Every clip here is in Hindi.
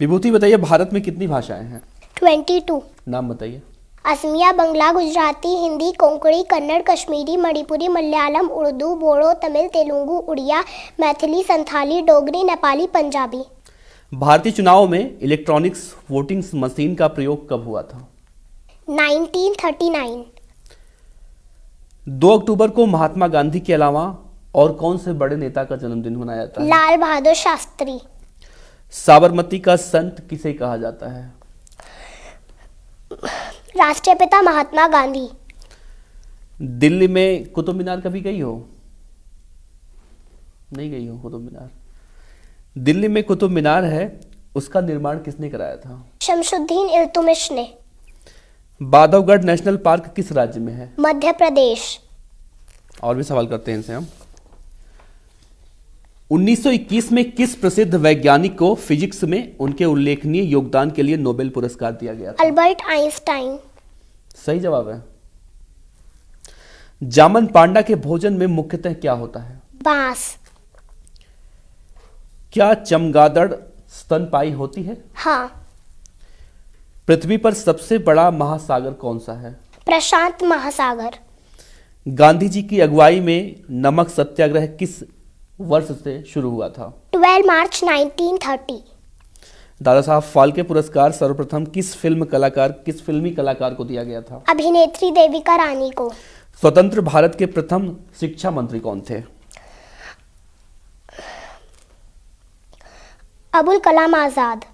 विभूति बताइए, भारत में कितनी भाषाएं हैं? 22। नाम बताइए। असमिया, बंगला, गुजराती, हिंदी, कोंकणी, कन्नड़, कश्मीरी, मणिपुरी, मलयालम, उर्दू, बोडो, तमिल, तेलुगु, उड़िया, मैथिली, संथाली, डोगरी, नेपाली, पंजाबी। भारतीय चुनाव में इलेक्ट्रॉनिक्स वोटिंग मशीन का प्रयोग कब हुआ था? 1939। 2 अक्टूबर को महात्मा गांधी के अलावा और कौन से बड़े नेता का जन्मदिन मनाया जाता है? लाल बहादुर शास्त्री। साबरमती का संत किसे कहा जाता है? राष्ट्रपिता महात्मा गांधी। दिल्ली में कुतुब मीनार कभी गई हो? नहीं गई हो कुतुब मीनार? दिल्ली में कुतुब मीनार है, उसका निर्माण किसने कराया था? शमशुद्दीन इल्तुमिश ने। बांधवगढ़ नेशनल पार्क किस राज्य में है? मध्य प्रदेश। और भी सवाल करते हैं इनसे हम। 1921 में किस प्रसिद्ध वैज्ञानिक को फिजिक्स में उनके उल्लेखनीय योगदान के लिए नोबेल पुरस्कार दिया गया था? Albert Einstein. सही जवाब है। जामन पांडा के भोजन में मुख्यतः क्या होता है? बांस। क्या चमगादड़ स्तनपायी होती है? हाँ। पृथ्वी पर सबसे बड़ा महासागर कौन सा है? प्रशांत महासागर। गांधी जी की अगुवाई में नमक सत्याग्रह किस वर्ष से शुरू हुआ था? 12 मार्च 1930। दादा साहब फाल्के पुरस्कार सर्वप्रथम किस फिल्मी कलाकार को दिया गया था? अभिनेत्री देविका रानी को। स्वतंत्र भारत के प्रथम शिक्षा मंत्री कौन थे? अबुल कलाम आजाद।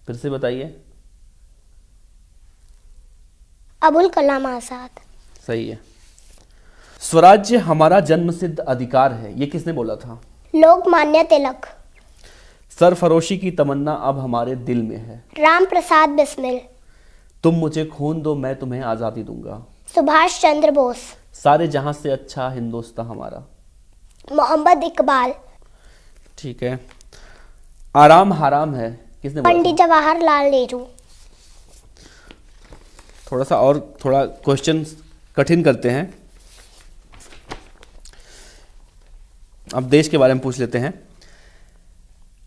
फिर से बताइए। अबुल कलाम आजाद। सही है। स्वराज्य हमारा जन्मसिद्ध अधिकार है, ये किसने बोला था? लोकमान्य तिलक। सरफरोशी की तमन्ना अब हमारे दिल में है। राम प्रसाद बिस्मिल। तुम मुझे खून दो, मैं तुम्हें आजादी दूंगा। सुभाष चंद्र बोस। सारे जहां से अच्छा हिंदुस्तान हमारा। मोहम्मद इकबाल। ठीक है। आराम हराम है, किसने बोला पंडित था? जवाहरलाल नेहरू। थोड़ा क्वेश्चन कठिन करते हैं। अब देश के बारे में पूछ लेते हैं।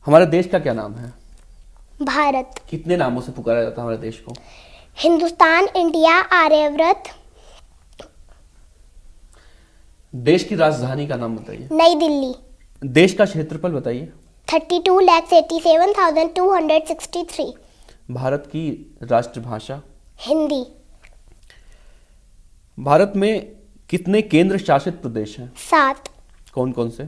हमारे देश का क्या नाम है? भारत। कितने नामों से पुकारा जाता है हमारे देश को? हिंदुस्तान, इंडिया, आर्यव्रत। देश की राजधानी का नाम बताइए। नई दिल्ली। देश का क्षेत्रफल बताइए। 32,87,263। भारत की राष्ट्रभाषा? हिंदी। भारत में कितने केंद्र शासित प्रदेश हैं? 7। कौन कौन से?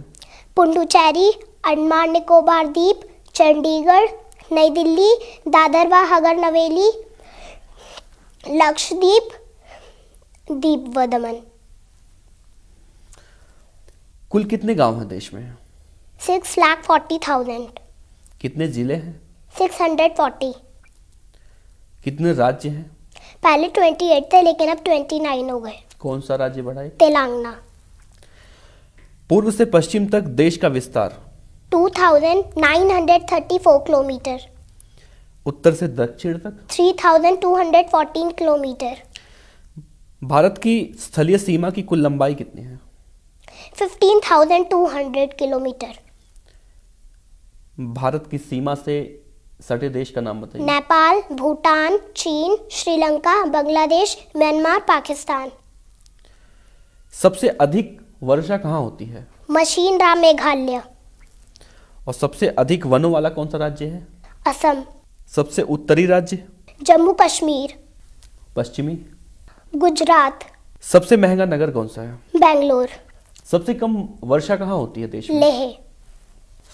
पुडुचेरी, अंडमान निकोबार द्वीप, चंडीगढ़, नई दिल्ली, दादर व हगर नवेली, लक्षद्वीप, दीप व दमन। कुल कितने गांव हैं देश में? 6,40,000। कितने जिले हैं? 640। कितने राज्य हैं? पहले 28 थे लेकिन अब 29 हो गए। कौन सा राज्य बढ़ा है? तेलंगाना। पूर्व से पश्चिम तक देश का विस्तार? 2,934 किलोमीटर। उत्तर से दक्षिण तक? 3,214 किलोमीटर। भारत की स्थलीय सीमा की कुल लंबाई कितनी है? 15,200 किलोमीटर। भारत की सीमा से सटे देश का नाम बताइए। नेपाल, भूटान, चीन, श्रीलंका, बांग्लादेश, म्यांमार, पाकिस्तान। सबसे अधिक वर्षा कहाँ होती है? मशीनराम, मेघालय। और सबसे अधिक वनों वाला कौन सा राज्य है? असम। सबसे उत्तरी राज्य? जम्मू कश्मीर। पश्चिमी? गुजरात। सबसे महंगा नगर कौन सा है? बेंगलोर। सबसे कम वर्षा कहाँ होती है देश में? लेह।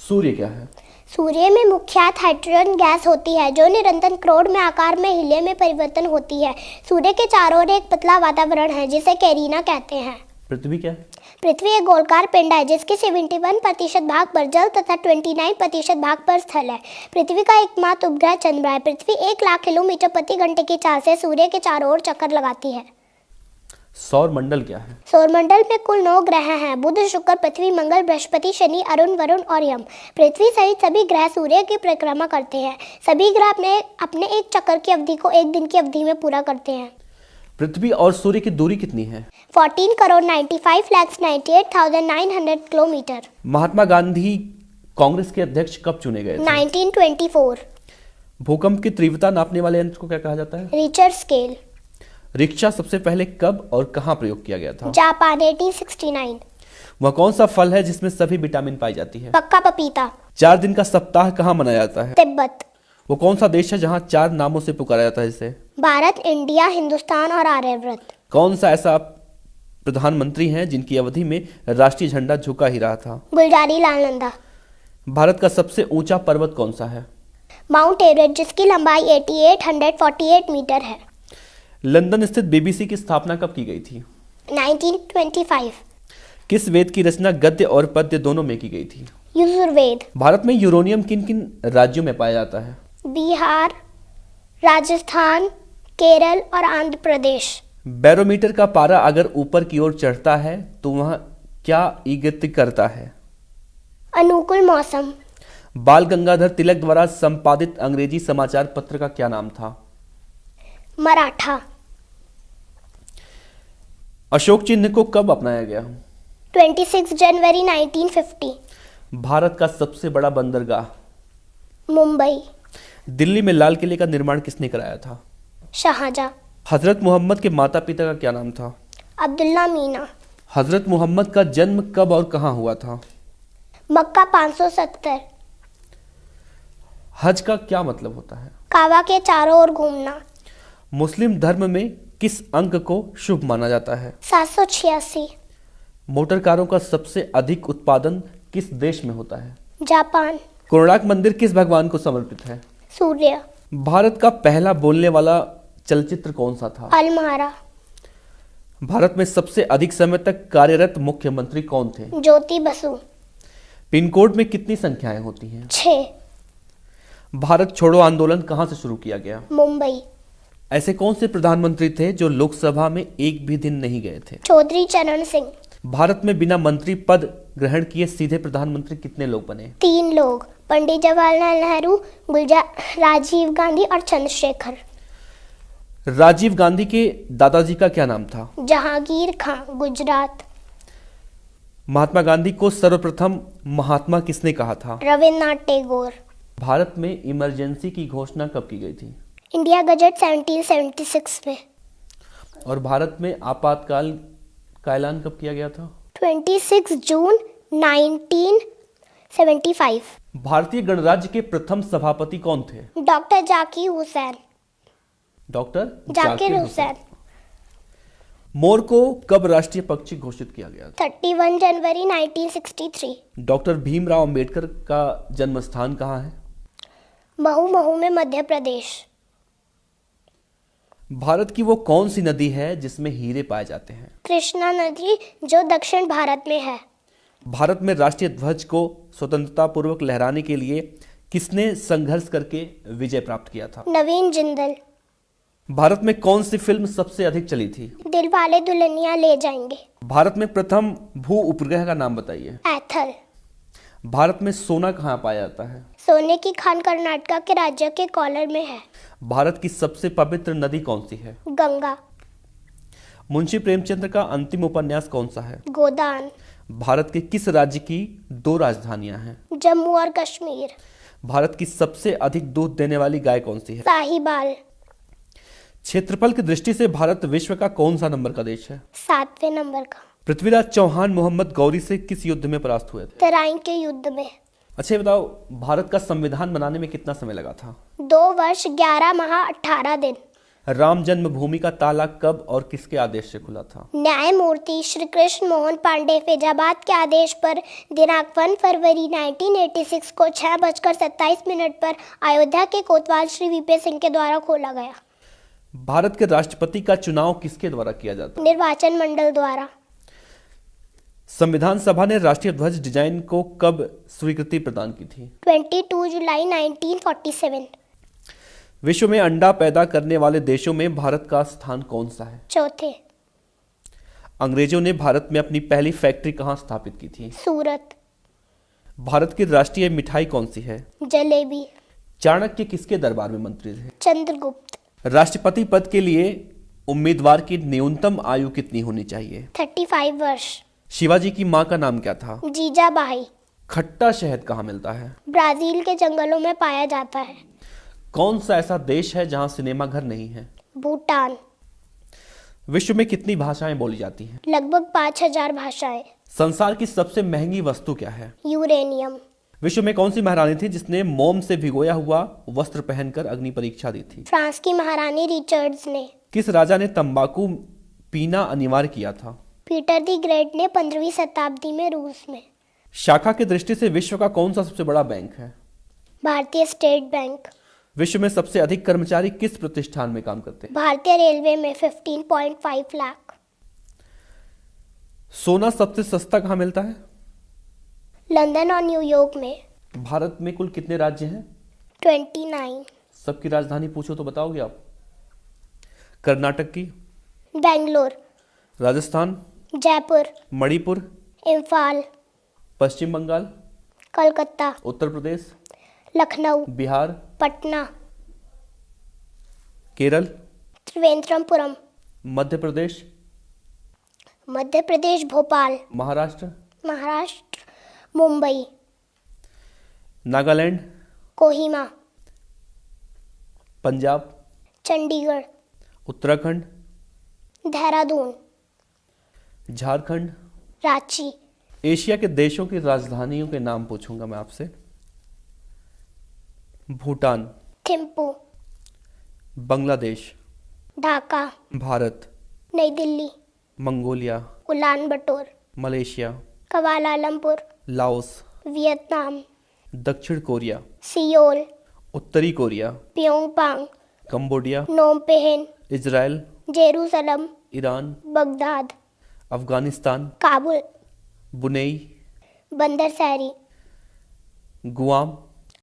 सूर्य क्या है? सूर्य में मुख्यतः हाइड्रोजन गैस होती है जो निरंतर क्राउड में आकार में हीलियम में परिवर्तन होती है। सूर्य के चारों ओर एक पतला वातावरण है जिसे कैरिना कहते हैं। पृथ्वी क्या है? पृथ्वी एक गोलाकार पिंड है जिसके 71% भाग पर जल तथा 29% भाग पर स्थल है। पृथ्वी का एकमात्र उपग्रह चंद्रमा है। पृथ्वी 1,00,000 किलोमीटर प्रति घंटे की चाल से सूर्य के चारों ओर चक्कर लगाती है। सौर मंडल क्या है? सौरमंडल में कुल 9 ग्रह हैं। बुध, शुक्र, पृथ्वी, मंगल, बृहस्पति, शनि, अरुण, वरुण और यम। पृथ्वी सहित सभी ग्रह सूर्य की परिक्रमा करते हैं। सभी ग्रह अपने एक चक्कर की अवधि को एक दिन की अवधि में पूरा करते हैं। पृथ्वी और सूर्य की दूरी कितनी है? 14,95,98,900 किलोमीटर। महात्मा गांधी कांग्रेस के अध्यक्ष कब चुने गए थे? 1924। भूकंप की तीव्रता नापने वाले यंत्र को क्या कहा जाता है? Richter scale. रिक्शा सबसे पहले कब और कहाँ प्रयोग किया गया था? जापान 1869। वह कौन सा फल है जिसमें सभी विटामिन पाई जाती है? पक्का पपीता। 4 दिन का सप्ताह कहाँ मनाया जाता है? तिब्बत। वो कौन सा देश है जहाँ 4 नामों से पुकारा जाता है इसे? भारत, इंडिया, हिंदुस्तान और आर्यव्रत। कौन सा ऐसा प्रधानमंत्री हैं जिनकी अवधि में राष्ट्रीय झंडा झुका ही रहा था? गुलजारी लाल नंदा। भारत का सबसे ऊंचा पर्वत कौन सा है? माउंट एवरेस्ट, जिसकी लंबाई 8848 मीटर है। लंदन स्थित बीबीसी की स्थापना कब की गई थी? 1925। किस वेद की रचना गद्य और पद्य दोनों में की गई थी? यजुर्वेद। भारत में यूरेनियम किन किन राज्यों में पाया जाता है? बिहार, राजस्थान, केरल और आंध्र प्रदेश। बैरोमीटर का पारा अगर ऊपर की ओर चढ़ता है तो वह क्या इंगित करता है? अनुकूल मौसम। बाल गंगाधर तिलक द्वारा संपादित अंग्रेजी समाचार पत्र का क्या नाम था? मराठा। अशोक चिन्ह को कब अपनाया गया? 26 जनवरी 1950। भारत का सबसे बड़ा बंदरगाह? मुंबई। दिल्ली में लाल किले का निर्माण किसने कराया था? शाहजहां। हजरत मोहम्मद के माता पिता का क्या नाम था? अब्दुल्ला मीना। हजरत मोहम्मद का जन्म कब और कहाँ हुआ था? मक्का 570। हज का क्या मतलब होता है? काबा के चारों ओर घूमना। मुस्लिम धर्म में किस अंक को शुभ माना जाता है? 786। मोटर कारों का सबसे अधिक उत्पादन किस देश में होता है? जापान। कोणार्क मंदिर किस भगवान को समर्पित है? सूर्य। भारत का पहला बोलने वाला चलचित्र कौन सा था? अलमारा। भारत में सबसे अधिक समय तक कार्यरत मुख्यमंत्री कौन थे? ज्योति बसु। पिन कोड में कितनी संख्याएं होती हैं? 6। भारत छोड़ो आंदोलन कहां से शुरू किया गया? मुंबई। ऐसे कौन से प्रधानमंत्री थे जो लोकसभा में एक भी दिन नहीं गए थे? चौधरी चरण सिंह। भारत में बिना मंत्री पद ग्रहण किए सीधे प्रधानमंत्री कितने लोग बने? 3 लोग, पंडित जवाहरलाल नेहरू, राजीव गांधी और चंद्रशेखर। राजीव गांधी के दादाजी का क्या नाम था? जहांगीर खां, गुजरात। महात्मा गांधी को सर्वप्रथम महात्मा किसने कहा था? रविन्द्रनाथ टैगोर। भारत में इमरजेंसी की घोषणा कब की गई थी? इंडिया गजट 1776 में। और भारत में आपातकाल का ऐलान कब किया गया था? 26 जून 1975। भारतीय गणराज्य के प्रथम सभापति कौन थे? डॉक्टर जाकिर हुसैन। डॉक्टर जाकिर हुसैन। मोर को कब राष्ट्रीय पक्षी घोषित किया गया? 31 जनवरी 1963। डॉक्टर भीमराव अंबेडकर का जन्म स्थान कहाँ है? महू में मध्य प्रदेश। भारत की वो कौन सी नदी है जिसमें हीरे पाए जाते हैं? कृष्णा नदी, जो दक्षिण भारत में है। भारत में राष्ट्रीय ध्वज को स्वतंत्रता पूर्वक लहराने के लिए किसने संघर्ष करके विजय प्राप्त किया था? नवीन जिंदल। भारत में कौन सी फिल्म सबसे अधिक चली थी? दिलवाले दुल्हनिया ले जाएंगे। भारत में प्रथम भू उपग्रह का नाम बताइए। एथल। भारत में सोना कहाँ पाया जाता है? सोने की खान कर्नाटक के राज्य के कोलार में है। भारत की सबसे पवित्र नदी कौन सी है? गंगा। मुंशी प्रेमचंद्र का अंतिम उपन्यास कौन सा है? गोदान। भारत के किस राज्य की 2 राजधानियां हैं? जम्मू और कश्मीर। भारत की सबसे अधिक दूध देने वाली गाय कौन सी है? साहिबाल। क्षेत्रफल की दृष्टि से भारत विश्व का कौन सा नंबर का देश है? 7वें नंबर का। पृथ्वीराज चौहान मोहम्मद गौरी से किस युद्ध में परास्त हुए थे? तराइन के युद्ध में। अच्छा ये बताओ, भारत का संविधान बनाने में कितना समय लगा था? 2 वर्ष 11 माह 18 दिन। राम जन्मभूमि का ताला कब और किसके आदेश से खुला था? न्यायमूर्ति श्री कृष्ण मोहन पांडे फैजाबाद के आदेश पर दिनांक 1 फरवरी 1986 को 6:27 पर अयोध्या के कोतवाल श्री वीपी सिंह के द्वारा खोला गया। भारत के राष्ट्रपति का चुनाव किसके द्वारा किया जाता है? निर्वाचन मंडल द्वारा। संविधान सभा ने राष्ट्रीय ध्वज डिजाइन को कब स्वीकृति प्रदान की थी? 22 जुलाई 1947। विश्व में अंडा पैदा करने वाले देशों में भारत का स्थान कौन सा है? चौथे। अंग्रेजों ने भारत में अपनी पहली फैक्ट्री कहाँ स्थापित की थी? सूरत। भारत की राष्ट्रीय मिठाई कौन सी है? जलेबी। चाणक्य किसके दरबार में मंत्री थे? चंद्रगुप्त। राष्ट्रपति पद के लिए उम्मीदवार की न्यूनतम आयु कितनी होनी चाहिए? 35 वर्ष। शिवाजी की मां का नाम क्या था? जीजाबाई। खट्टा शहद कहाँ मिलता है? ब्राजील के जंगलों में पाया जाता है। कौन सा ऐसा देश है जहां सिनेमा घर नहीं है? भूटान। विश्व में कितनी भाषाएं बोली जाती हैं? लगभग 5000 भाषाएं। संसार की सबसे महंगी वस्तु क्या है? यूरेनियम। विश्व में कौन सी महारानी थी जिसने मोम से भिगोया हुआ वस्त्र पहनकर अग्नि परीक्षा दी थी? फ्रांस की महारानी रिचर्ड्स ने। किस राजा ने तंबाकू पीना अनिवार्य किया था? पीटर द ग्रेट ने 15वीं शताब्दी में रूस में। शाखा की दृष्टि से विश्व का कौन सा सबसे बड़ा बैंक है? भारतीय स्टेट बैंक। विश्व में सबसे अधिक कर्मचारी किस प्रतिष्ठान में काम करते हैं? भारतीय रेलवे में 15.5 लाख। सोना सबसे सस्ता कहाँ मिलता है? लंदन और न्यूयॉर्क में। भारत में कुल कितने राज्य हैं? 29। सबकी राजधानी पूछो तो बताओगे आप? कर्नाटक की? बेंगलोर। राजस्थान? जयपुर। मणिपुर? इम्फाल। पश्चिम बंगाल? कलकत्ता। उत्तर प्रदेश? लखनऊ। बिहार? पटना। केरल? त्रिवेंद्रमपुरम। मध्य प्रदेश? मध्य प्रदेश भोपाल। महाराष्ट्र? महाराष्ट्र मुंबई। नागालैंड? कोहिमा। पंजाब? चंडीगढ़। उत्तराखंड? देहरादून। झारखंड? रांची। एशिया के देशों की राजधानियों के नाम पूछूंगा मैं आपसे। Bhutan? Thimphu. Bangladesh? Dhaka. Bharat? Nai Delhi. Mongolia? Ulan Bator. Malaysia? Kuala Lumpur. Laos? Vietnam. दक्षिण कोरिया? सियोल। उत्तरी Korea? Pyongyang. Cambodia? Phnom Penh. Israel? Jerusalem. Iran? Baghdad. Afghanistan? Kabul. Brunei? Bandar Seri. Guam?